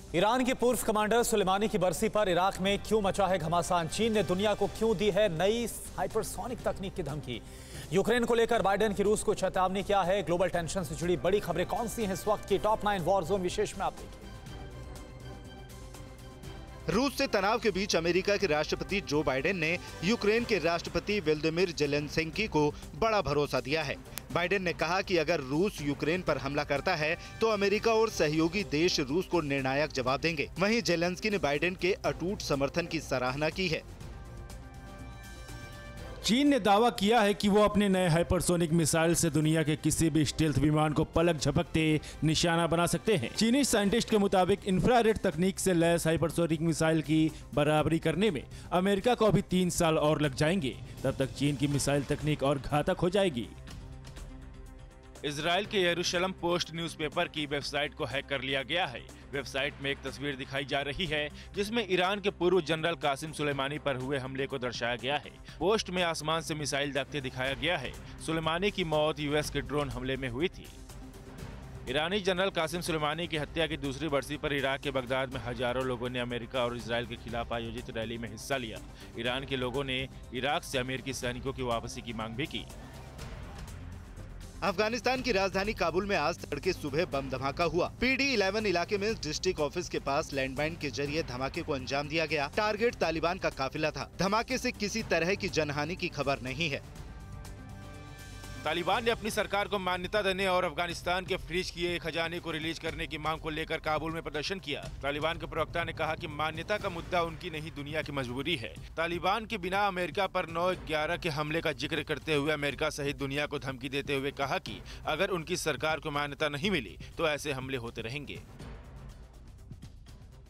Iran के पूर्व commander Sulemani की बरसी पर इराक में क्यों मचा है घमासान? चीन ने दुनिया को क्यों दी है नई हाइपरसोनिक तकनीक की धमकी? यूक्रेन को लेकर बाइडेन की रूस को चेतावनी क्या है? ग्लोबल टेंशन से जुड़ी बड़ी खबरें कौन सी हैं इस वक्त की? टॉप 9 वॉर जोन विशेष में आप देखिए। रूस से तनाव के बीच अमेरिका के राष्ट्रपति जो बाइडेन ने यूक्रेन के राष्ट्रपति व्लादिमीर ज़ेलेंस्की को बड़ा भरोसा दिया है। बाइडेन ने कहा कि अगर रूस यूक्रेन पर हमला करता है तो अमेरिका और सहयोगी देश रूस को निर्णायक जवाब देंगे। वहीं ज़ेलेंस्की ने बाइडेन के अटूट समर्थन की सराहना की है। चीन ने दावा किया है कि वो अपने नए हाइपरसोनिक मिसाइल से दुनिया के किसी भी स्टेल्थ विमान को पलक झपकते निशाना बना सकते हैं। चीनी साइंटिस्ट के मुताबिक इंफ्रारेड तकनीक से लैस हाइपरसोनिक मिसाइल की बराबरी करने में अमेरिका को अभी 3 साल और लग जाएंगे। तब तक चीन की मिसाइल तकनीक और घातक हो जाएगी। इजराइल के यरूशलेम पोस्ट न्यूज़पेपर की वेबसाइट को हैक कर लिया गया है। वेबसाइट में एक तस्वीर दिखाई जा रही है जिसमें ईरान के पूर्व जनरल कासिम सुलेमानी पर हुए हमले को दर्शाया गया है। पोस्ट में आसमान से मिसाइल दागते दिखाया गया है। सुलेमानी की मौत यूएस के ड्रोन हमले में हुई थी। ईरानी जनरल कासिम सुलेमानी की हत्या की दूसरी बरसी पर इराक के बगदाद में हजारों लोगों ने अमेरिका और इजराइल के खिलाफ आयोजित रैली में हिस्सा लिया। ईरान के लोगों ने इराक से अमेरिकी सैनिकों की वापसी की मांग भी की। अफगानिस्तान की राजधानी काबुल में आज तड़के सुबह बम धमाका हुआ। PD-11 इलाके में डिस्ट्रिक्ट ऑफिस के पास लैंडमाइन के जरिए धमाके को अंजाम दिया गया। टारगेट तालिबान का काफिला था। धमाके से किसी तरह की जनहानि की खबर नहीं है। तालिबान ने अपनी सरकार को मान्यता देने और अफगानिस्तान के फ्रीज किए खजाने को रिलीज करने की मांग को लेकर काबुल में प्रदर्शन किया। तालिबान के प्रवक्ता ने कहा कि मान्यता का मुद्दा उनकी नहीं, दुनिया की मजबूरी है। तालिबान के बिना अमेरिका पर 9/11 के हमले का जिक्र करते हुए अमेरिका सहित दुनिया को धमकी देते हुए कहा कि अगर उनकी सरकार को मान्यता नहीं मिली तो ऐसे हमले होते रहेंगे।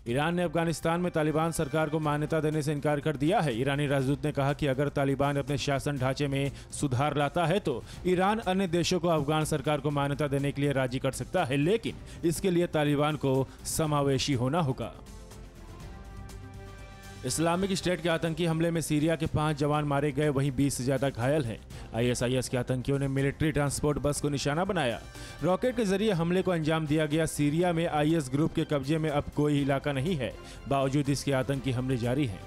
ईरान ने अफगानिस्तान में तालिबान सरकार को मान्यता देने से इनकार कर दिया है। ईरानी राजदूत ने कहा कि अगर तालिबान अपने शासन ढांचे में सुधार लाता है तो ईरान अन्य देशों को अफगान सरकार को मान्यता देने के लिए राजी कर सकता है, लेकिन इसके लिए तालिबान को समावेशी होना होगा। इस्लामिक स्टेट के आतंकी हमले में सीरिया के 5 जवान मारे गए, वहीं 20 से ज्यादा घायल हैं। ISIS के आतंकियों ने मिलिट्री ट्रांसपोर्ट बस को निशाना बनाया। रॉकेट के जरिए हमले को अंजाम दिया गया। सीरिया में IS ग्रुप के कब्जे में अब कोई इलाका नहीं है, बावजूद इसके आतंकी हमले जारी हैं।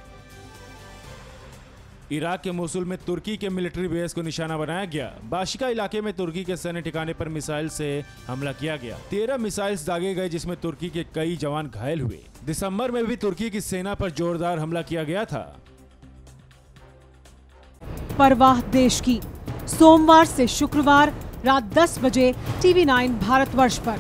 इराक के मोसुल में तुर्की के मिलिट्री बेस को निशाना बनाया गया। बाशिका इलाके में तुर्की के सैन्य ठिकाने पर मिसाइल से हमला किया गया। 13 मिसाइल्स दागे गए जिसमें तुर्की के कई जवान घायल हुए। दिसंबर में भी तुर्की की सेना पर जोरदार हमला किया गया था। परवाह देश की, सोमवार से शुक्रवार रात 10 बजे TV9 भारतवर्ष पर।